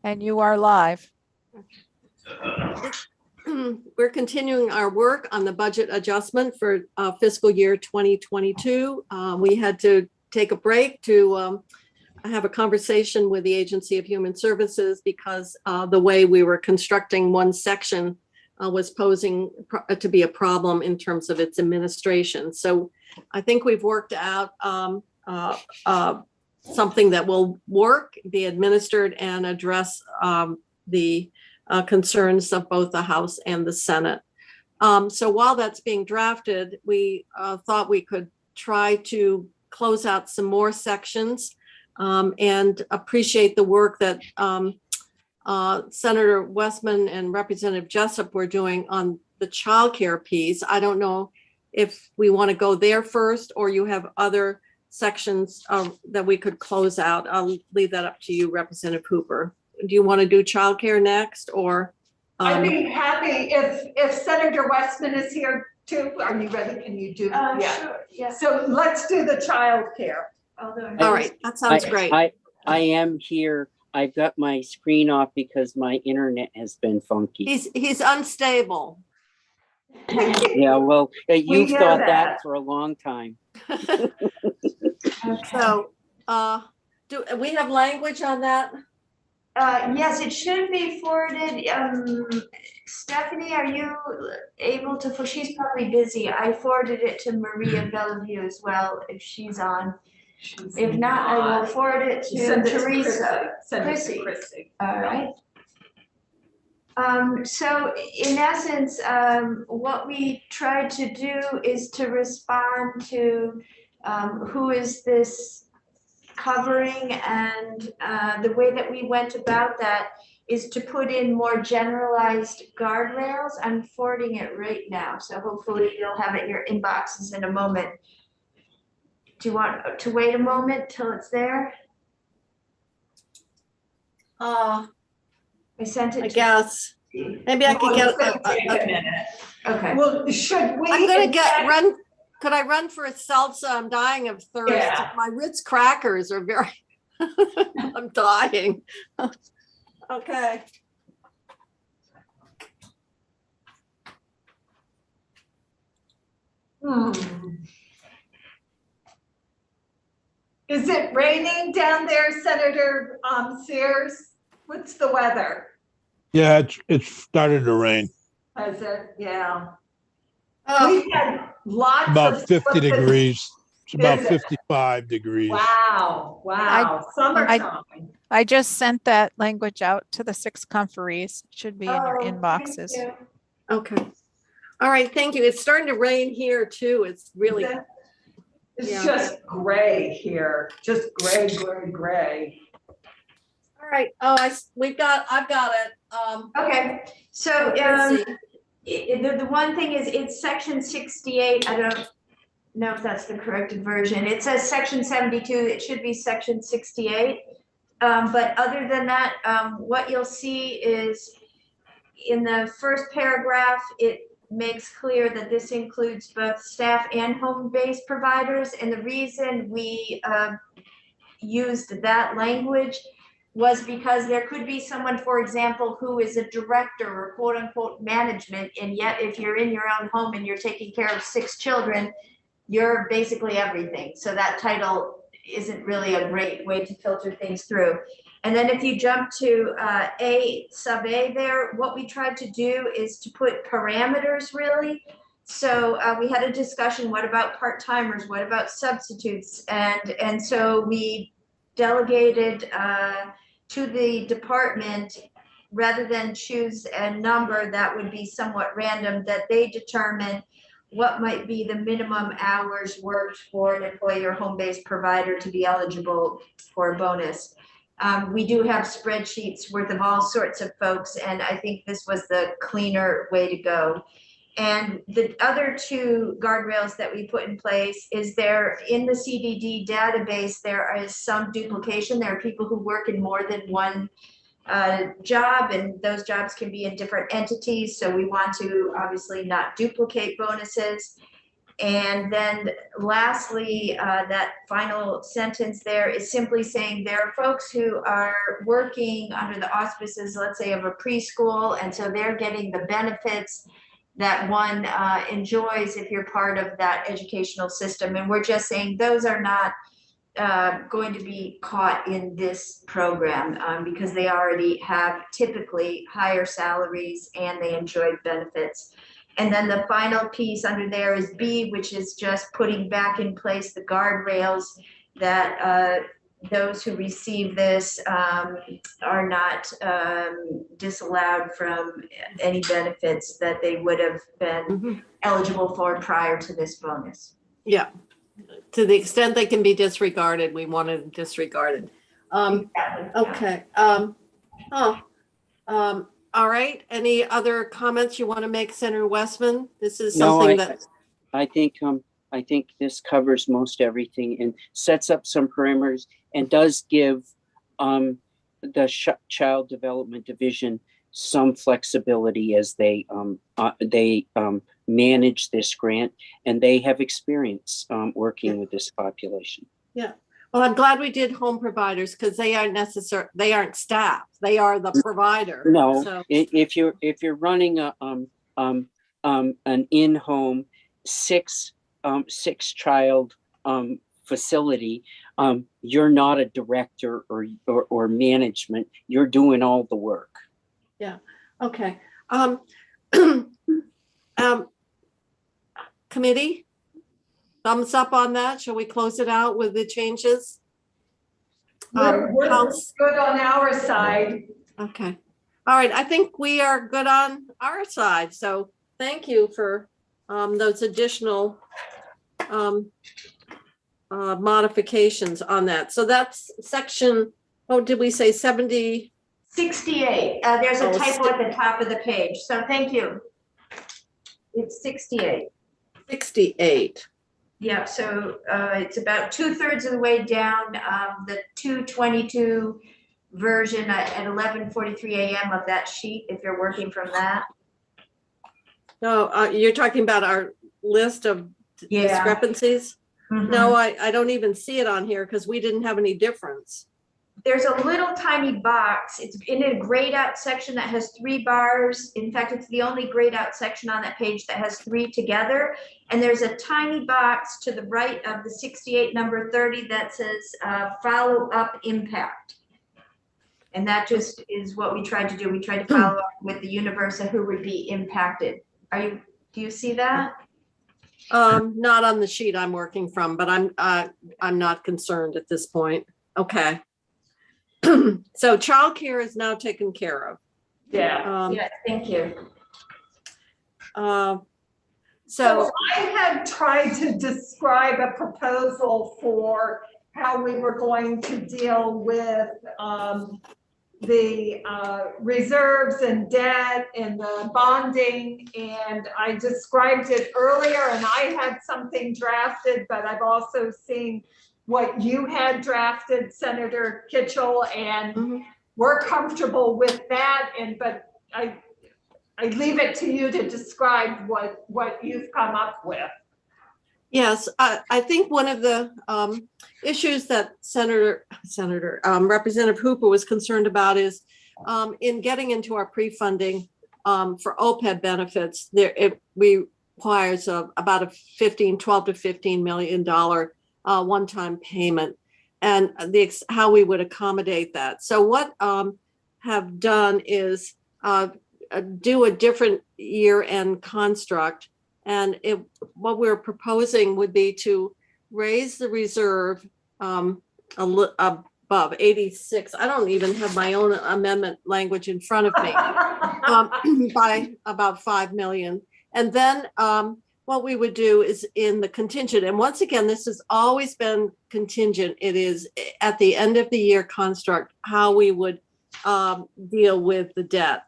And you are live. We're continuing our work on the budget adjustment for fiscal year 2022. We had to take a break to have a conversation with the Agency of Human Services because the way we were constructing one section was posing to be a problem in terms of its administration. So I think we've worked out something that will work, be administered, and address the concerns of both the House and the Senate. So while that's being drafted, we thought we could try to close out some more sections and appreciate the work that Senator Westman and Representative Jessup were doing on the childcare piece. I don't know if we want to go there first, or you have other sections that we could close out. I'll leave that up to you, Representative Hooper. Do you want to do childcare next, or? I'd be happy if Senator Westman is here too. Are you ready? Can you do? Yeah. Sure, yeah. So let's do the child care. All right, that sounds great. I am here. I've got my screen off because my internet has been funky. He's unstable. Yeah, well, you've hear thought that. that for a long time. So, do we have language on that? Yes, it should be forwarded. Stephanie, are you able to, she's probably busy. I forwarded it to Maria Bellevue as well, if she's on. If not, I will forward it to Send it to Teresa. Send it to Chrissy. Chrissy. All right. So in essence, what we tried to do is to respond to who is this covering, and the way that we went about that is to put in more generalized guardrails. I'm forwarding it right now, so hopefully you'll have it in your inboxes in a moment. Do you want to wait a moment till it's there? I I sent it. guess. Maybe I could get Take a minute. Okay. Well, should we? I'm gonna run. Could I run for a salsa? I'm dying of thirst. Yeah. My Ritz crackers are very. I'm dying. Okay. Is it raining down there, Senator Sears? What's the weather? Yeah, it's started to rain. Is it? Yeah. Oh, We've had lots About of 50 degrees. It's about Is it? 55 degrees. Wow, wow, summertime. I just sent that language out to the 6 conferees. It should be in your Oh, thank inboxes. you. okay. All right, thank you. It's starting to rain here too. It's really. It's Yeah. just gray here, just gray, gray, gray. All right. Oh, I've got it. Okay, so Let's see. the one thing is, it's section 68. I don't know if that's the corrected version. It says section 72. It should be section 68. But other than that, what you'll see is in the first paragraph, it makes clear that this includes both staff and home-based providers. And the reason we used that language was because there could be someone, for example, who is a director or quote unquote management, and yet if you're in your own home and you're taking care of 6 children, you're basically everything. So that title isn't really a great way to filter things through. And then if you jump to A, sub A there, what we tried to do is to put parameters really. So we had a discussion, what about part-timers? What about substitutes? And so we delegated to the department, rather than choose a number that would be somewhat random, that they determine what might be the minimum hours worked for an employee or home-based provider to be eligible for a bonus. We do have spreadsheets worth of all sorts of folks, and I think this was the cleaner way to go. And the other 2 guardrails that we put in place is there in the CDD database, there is some duplication. There are people who work in more than one job, and those jobs can be in different entities. So we want to obviously not duplicate bonuses. And then lastly, that final sentence there is simply saying there are folks who are working under the auspices, let's say, of a preschool, and so they're getting the benefits that one enjoys if you're part of that educational system. And we're just saying those are not going to be caught in this program because they already have typically higher salaries and they enjoy benefits. And then the final piece under there is B, which is just putting back in place the guardrails that those who receive this are not disallowed from any benefits that they would have been eligible for prior to this bonus. Yeah, to the extent they can be disregarded, we want them disregarded. Okay. All right. Any other comments you want to make, Senator Westman? This is something that I think this covers most everything and sets up some parameters and does give the Child Development Division some flexibility as they manage this grant, and they have experience working with this population. Yeah. Well, I'm glad we did home providers because they aren't staff. They are the provider. No, So, if you're running an in-home six child facility, you're not a director or management. You're doing all the work. yeah. Okay. Committee, thumbs up on that. Shall we close it out with the changes? We're House- good on our side. Okay. All right. I think we are good on our side. So thank you for those additional modifications on that. So that's section, what did we say, 70? 68, there's a Oh, typo at the top of the page, so thank you. It's 68. 68. Yeah, so it's about 2/3 of the way down the 222 version at 11:43 a.m. of that sheet, if you're working from that. No, you're talking about our list of discrepancies? No, I don't even see it on here because we didn't have any difference. There's a little tiny box. It's in a grayed out section that has 3 bars. In fact, it's the only grayed out section on that page that has 3 together. And there's a tiny box to the right of the 68 number 30 that says follow up impact. And that just is what we tried to do. We tried to follow up with the universe of who would be impacted. Do you see that? Not on the sheet I'm working from, but I'm not concerned at this point. Okay. So childcare is now taken care of. Yeah. Yeah, thank you. So I had tried to describe a proposal for how we were going to deal with the reserves and debt and the bonding. And I described it earlier and I had something drafted, but I've also seen what you had drafted, Senator Kitchell, and we're comfortable with that. But I leave it to you to describe what you've come up with. yes, I think one of the issues that Representative Hooper was concerned about is in getting into our pre-funding for OPEB benefits, it requires about a $12 to $15 million one-time payment, and how we would accommodate that. So what have done is do a different year-end construct, and what we're proposing would be to raise the reserve above 86. I don't even have my own amendment language in front of me, by about 5 million, and then what we would do is in the contingent, and once again, this has always been contingent. It is at the end of the year construct, how we would deal with the debt,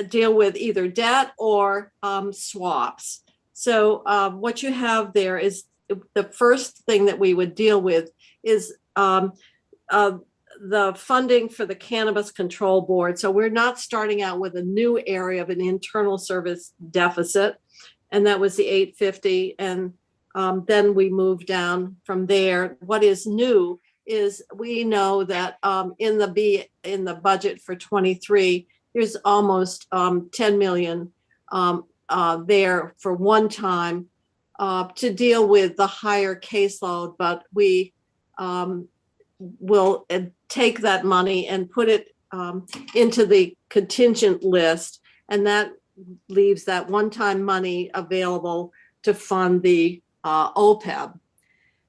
deal with either debt or swaps. So what you have there is the first thing that we would deal with is the funding for the Cannabis Control Board. So we're not starting out with a new area of an internal service deficit. and that was the 850. And then we moved down from there. What is new is we know that in the budget for 23, there's almost 10 million there for one time to deal with the higher caseload, but we will take that money and put it into the contingent list, and that leaves that one-time money available to fund the OPEB.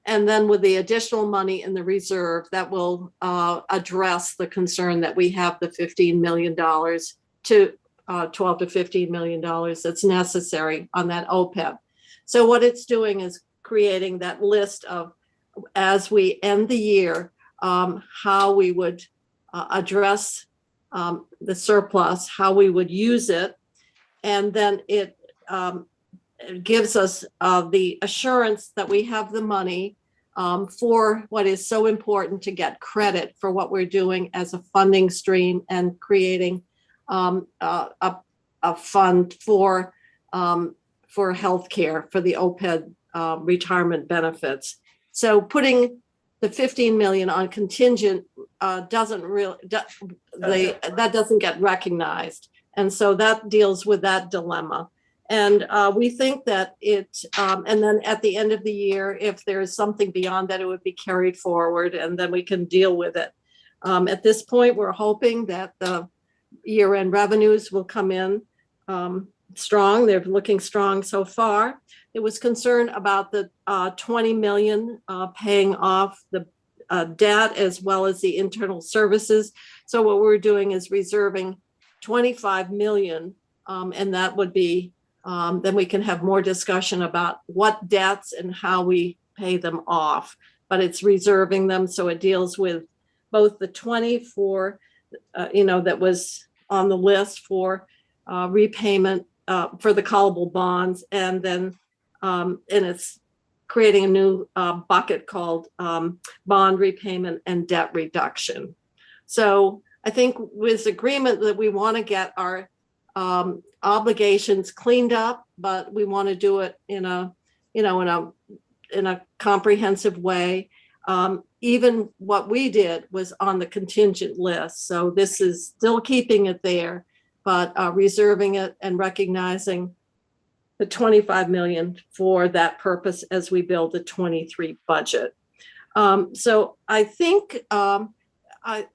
And then with the additional money in the reserve, that will address the concern that we have the $15 million to $12 to $15 million that's necessary on that OPEB. So what it's doing is creating that list of, as we end the year, how we would address the surplus, how we would use it. And then it gives us the assurance that we have the money for what is so important to get credit for what we're doing as a funding stream and creating a fund for healthcare, for the OPEB retirement benefits. So putting the 15 million on contingent doesn't really, that doesn't get recognized. And so that deals with that dilemma. And we think that and then at the end of the year, if there is something beyond that, it would be carried forward and then we can deal with it. At this point, we're hoping that the year-end revenues will come in strong. They're looking strong so far. It was concerned about the 20 million paying off the debt as well as the internal services. So what we're doing is reserving 25 million, and that would be, then we can have more discussion about what debts and how we pay them off. But it's reserving them, so it deals with both the 20 for, that was on the list for repayment for the callable bonds, and then and it's creating a new bucket called bond repayment and debt reduction. So I think with agreement that we want to get our obligations cleaned up, but we want to do it in a comprehensive way. Even what we did was on the contingent list. So this is still keeping it there, but reserving it and recognizing the 25 million for that purpose as we build the 23 budget. So I think I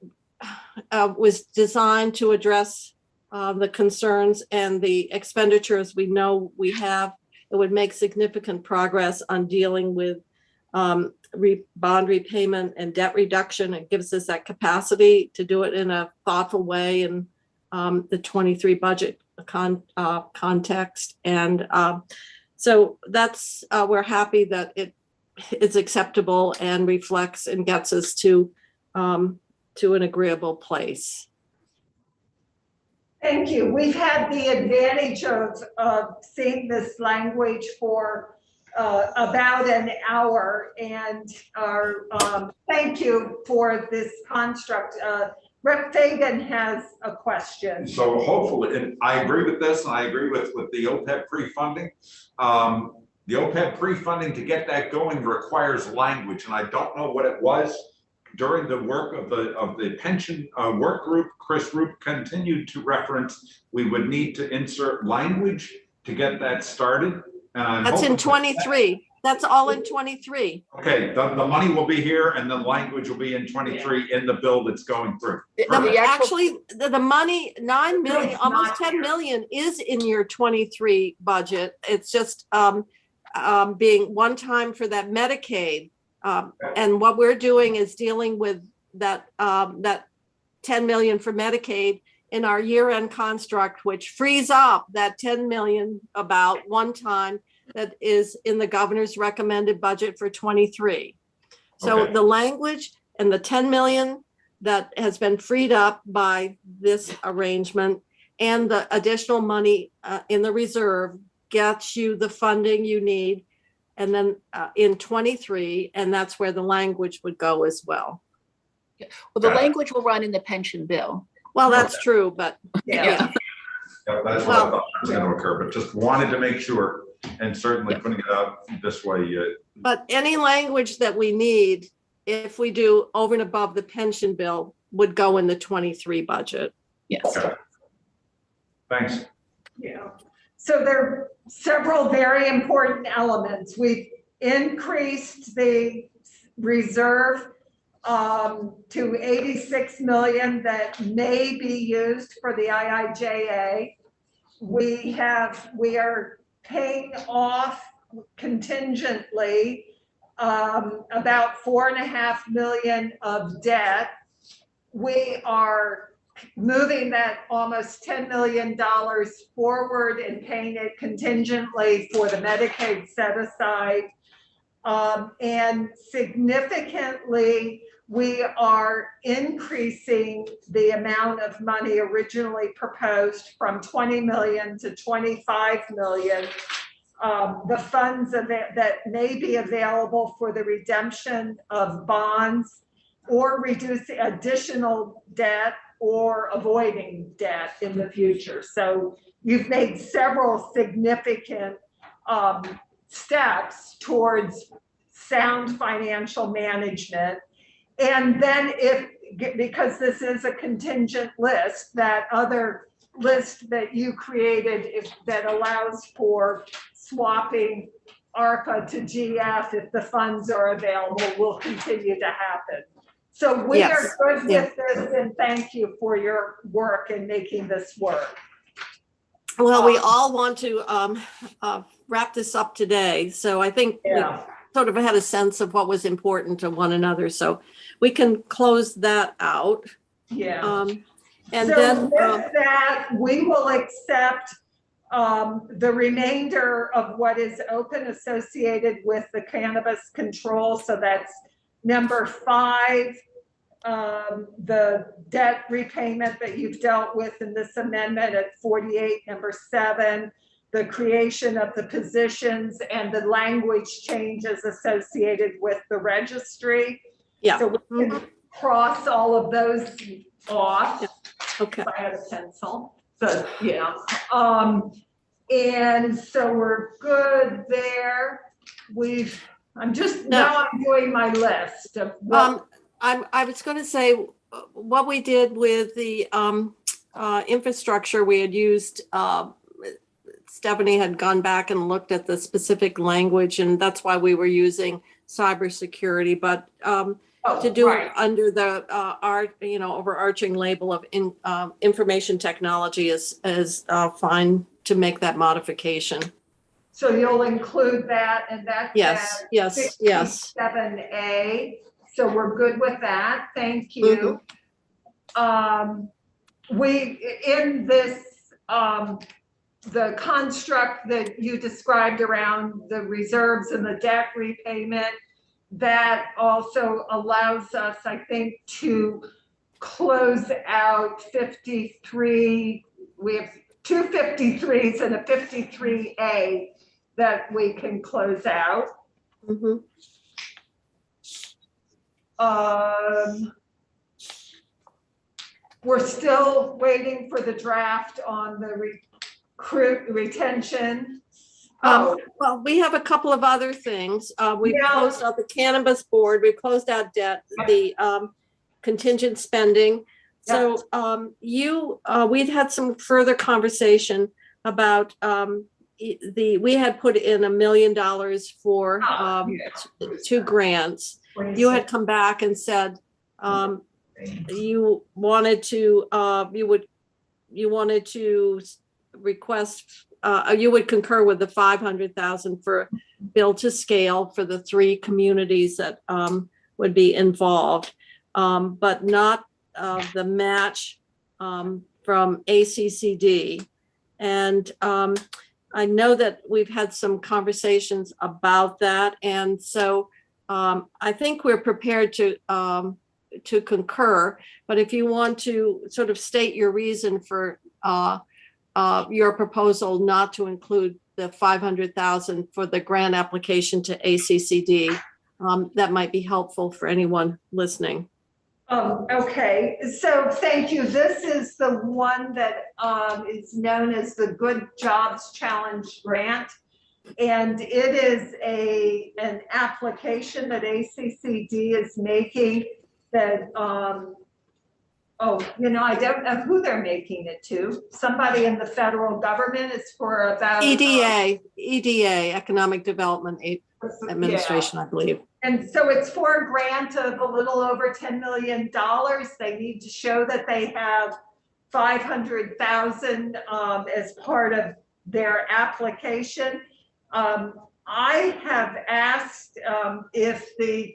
was designed to address the concerns and the expenditures we know we have. It would make significant progress on dealing with bond repayment and debt reduction. It gives us that capacity to do it in a thoughtful way in the 23 budget context. And so that's, we're happy that it is acceptable and reflects and gets us to an agreeable place. Thank you. We've had the advantage of seeing this language for about an hour, and thank you for this construct. Rep. Fagan has a question. So hopefully, and I agree with this, and I agree with the OPEB pre-funding. The OPEB pre-funding, to get that going, requires language, and I don't know what it was. During the work of the pension work group, Chris Roop continued to reference we would need to insert language to get that started. And that's in 23. That's all in 23. Okay, the money will be here and the language will be in 23 in the bill that's going through. Actually, the money, 9 million, almost 10 million is in your 23 budget. It's just being one time for that Medicaid. And what we're doing is dealing with that 10 million for Medicaid in our year-end construct, which frees up that 10 million about one time that is in the governor's recommended budget for 23. So Okay. the language and the 10 million that has been freed up by this arrangement and the additional money in the reserve gets you the funding you need. And then in 23, and that's where the language would go as well. Well, the language will run in the pension bill. Well, that's true, but Yeah. yeah. Yeah, that's what I thought was going to occur, but just wanted to make sure and certainly Yep. putting it out this way, But any language that we need, if we do over and above the pension bill, would go in the 23 budget. Yes. Okay. Thanks. Yeah, so there are several very important elements. We've increased the reserve to 86 million that may be used for the IIJA. We are paying off contingently about 4.5 million of debt. We are moving that almost $10 million forward and paying it contingently for the Medicaid set aside. And significantly, we are increasing the amount of money originally proposed from 20 million to 25 million. The funds that may be available for the redemption of bonds or reducing additional debt or avoiding debt in the future. So you've made several significant steps towards sound financial management. And then because this is a contingent list, that other list that you created that allows for swapping ARPA to GF if the funds are available will continue to happen. So we Yes. are good with this, and thank you for your work in making this work. Well, we all want to wrap this up today. So I think we Yeah. sort of had a sense of what was important to one another. So we can close that out. Yeah. And So then, with that, we will accept the remainder of what is open associated with the cannabis control. So that's number 5, the debt repayment that you've dealt with in this amendment at 48, number 7, the creation of the positions and the language changes associated with the registry. yeah, So we can cross all of those off. okay. If I had a pencil, but yeah. And so we're good there. I'm just, now I'm doing my list of what. I was going to say what we did with the infrastructure we had used. Stephanie had gone back and looked at the specific language, and that's why we were using cybersecurity. But to do it under the overarching label of information technology is fine to make that modification. So you'll include that, and that's Yes, at yes, yes. 67A. So we're good with that. Thank you. We, in this, the construct that you described around the reserves and the debt repayment, that also allows us, I think, to close out 53. We have 2 53s and a 53A that we can close out. We're still waiting for the draft on the recruit retention. Well, we have a couple of other things. We closed out the cannabis board, we closed out debt, the contingent spending. So we'd had some further conversation about we had put in $1 million for 2 grants. You had come back and said you wanted to request, you would concur with the 500,000 for build to scale for the 3 communities that would be involved, but not the match from ACCD. And I know that we've had some conversations about that, and so I think we're prepared to concur. But if you want to sort of state your reason for your proposal not to include the 500,000 for the grant application to ACCD, that might be helpful for anyone listening. Okay, so thank you. This is the one that is known as the Good Jobs Challenge Grant. And it is an application that ACCD is making that, I don't know who they're making it to. Somebody in the federal government. Is for about. EDA, Economic Development Administration, I believe. And so it's for a grant of a little over $10 million. They need to show that they have 500,000 as part of their application. I have asked if the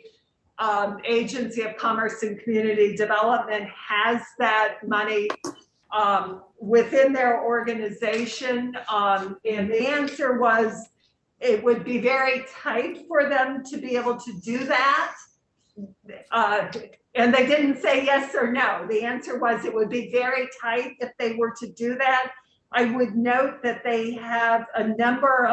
Agency of Commerce and Community Development has that money within their organization. And the answer was it would be very tight for them to be able to do that. And they didn't say yes or no. The answer was it would be very tight if they were to do that. I would note that they have a number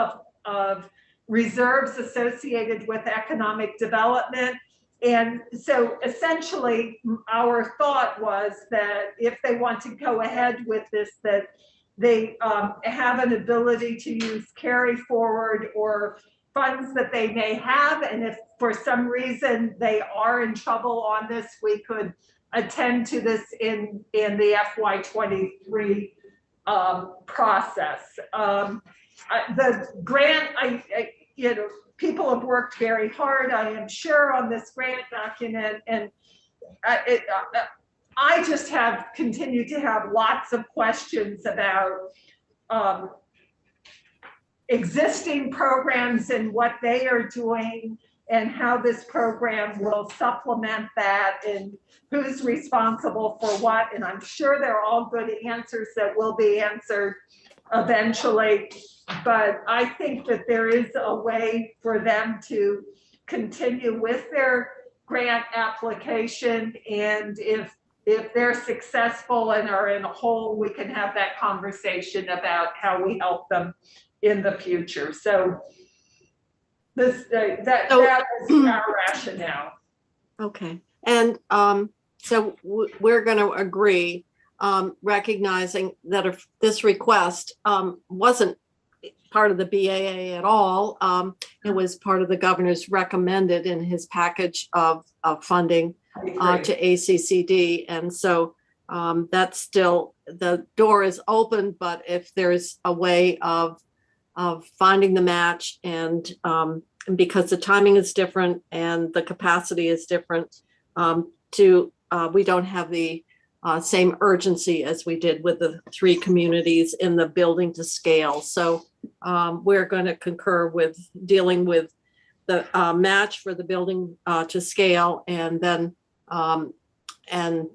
of reserves associated with economic development. And so essentially our thought was that if they want to go ahead with this, that they have an ability to use carry forward or funds that they may have. And if for some reason they are in trouble on this, we could attend to this in the FY23 process. The grant, people have worked very hard, I am sure, on this grant document, and I just have continued to have lots of questions about existing programs and what they are doing and how this program will supplement that and who's responsible for what. And I'm sure they're all good answers that will be answered eventually. But I think that there is a way for them to continue with their grant application. And if they're successful and are in a hole, we can have that conversation about how we help them in the future. So that is our rationale. Okay. And so we're going to agree, recognizing that if this request wasn't part of the BAA at all, it was part of the governor's recommended in his package of funding to ACCD. And so that's still, the door is open, but if there's a way of finding the match and because the timing is different and the capacity is different, we don't have the same urgency as we did with the 3 communities in the building to scale. So we're going to concur with dealing with the match for the building to scale, and then and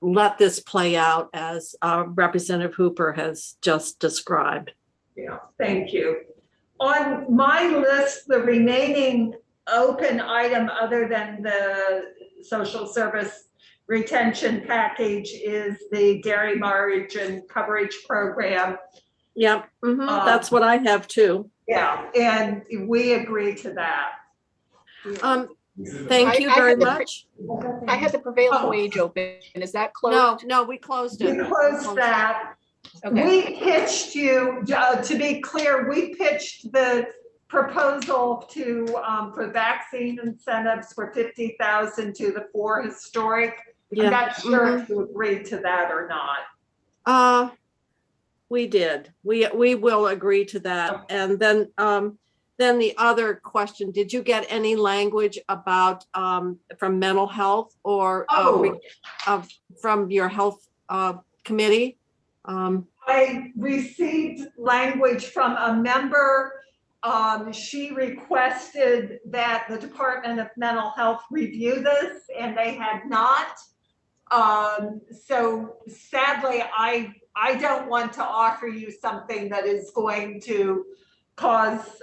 let this play out as Representative Hooper has just described. Yeah, thank you. On my list, the remaining open item other than the social service retention package is the dairy margin coverage program. Yeah, that's what I have too. Yeah, and we agree to that. Thank you very much. I had the prevailing wage open. Is that closed? No, we closed it. We closed that. Okay. We pitched you, to be clear, we pitched the proposal to for vaccine incentives for 50,000 to the 4 historic. Yeah. I'm not sure if you agreed to that or not. We did. We will agree to that. And then the other question, did you get any language about from mental health or from your health committee? I received language from a member. She requested that the Department of Mental Health review this, and they had not. So sadly, I don't want to offer you something that is going to cause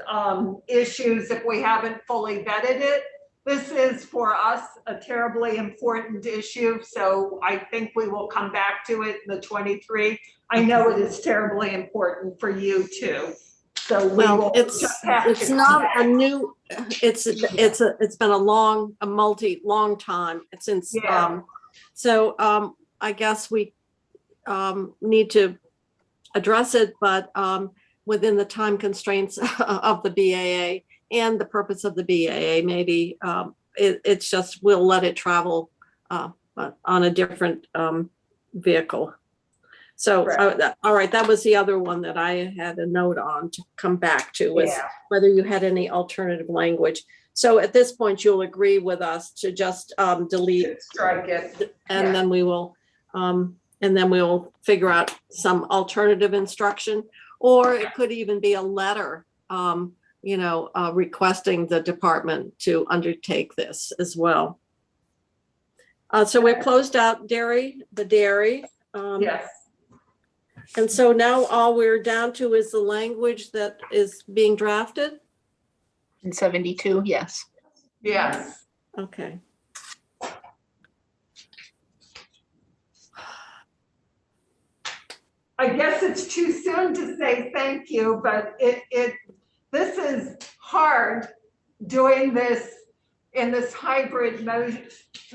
issues if we haven't fully vetted it. This is for us a terribly important issue, so I think we will come back to it in the 23. I know it is terribly important for you too. So it's not a new. It's been a long time since. Yeah. I guess we need to address it, but within the time constraints of the BAA and the purpose of the BAA. Maybe it's just, we'll let it travel on a different vehicle. So, all right, that was the other one that I had a note on to come back to, was Yeah. whether you had any alternative language. So at this point, you'll agree with us to just delete, Strike it. and Yeah. then we will, figure out some alternative instruction, or it could even be a letter, requesting the department to undertake this as well. So we've closed out the dairy. Yes. And so now all we're down to is the language that is being drafted? In 72, yes. Yes. Okay. I guess it's too soon to say thank you, but this is hard doing this in this hybrid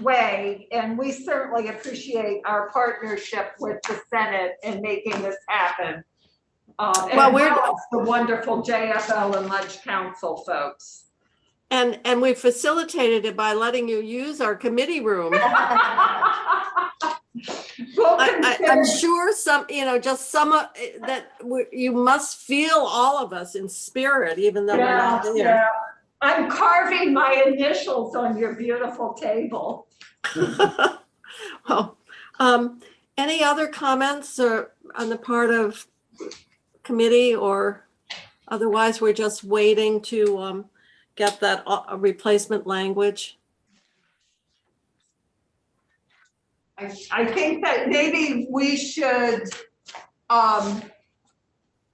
way. And we certainly appreciate our partnership with the Senate in making this happen. Well, And the wonderful JFL and Ledge Council folks. And we facilitated it by letting you use our committee room. We'll I'm consider- sure you must feel all of us in spirit, even though we're not there. Yeah. I'm carving my initials on your beautiful table. Well, any other comments or on the part of committee, or otherwise we're just waiting to get that replacement language? I think that maybe we should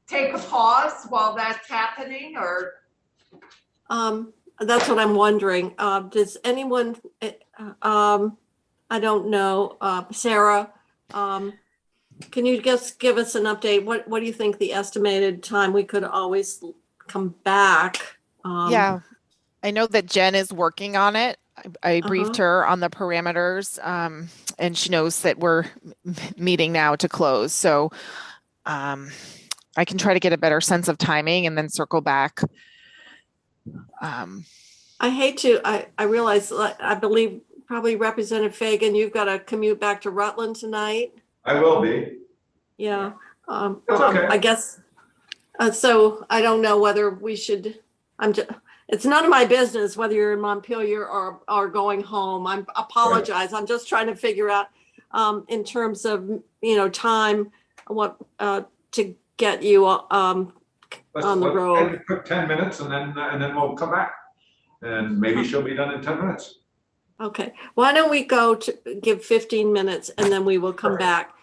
take a pause while that's happening, or That's what I'm wondering. Does anyone, I don't know, Sarah, can you just give us an update? What do you think the estimated time? We could always come back. Yeah, I know that Jen is working on it. I briefed her on the parameters, and she knows that we're meeting now to close. So I can try to get a better sense of timing and then circle back. I hate to, I realize, I believe probably Representative Fagan, you've got to commute back to Rutland tonight. I will be. Yeah. That's okay. I guess, so I don't know whether we should, it's none of my business whether you're in Montpelier or going home. I apologize. I'm just trying to figure out in terms of, time, what to get you on the road. Let's put 10 minutes and then we'll come back. And maybe she'll be done in 10 minutes. Okay. Why don't we go to give 15 minutes and then we will come back.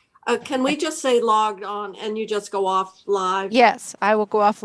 Can we just say logged on and you just go off live? Yes, I will go off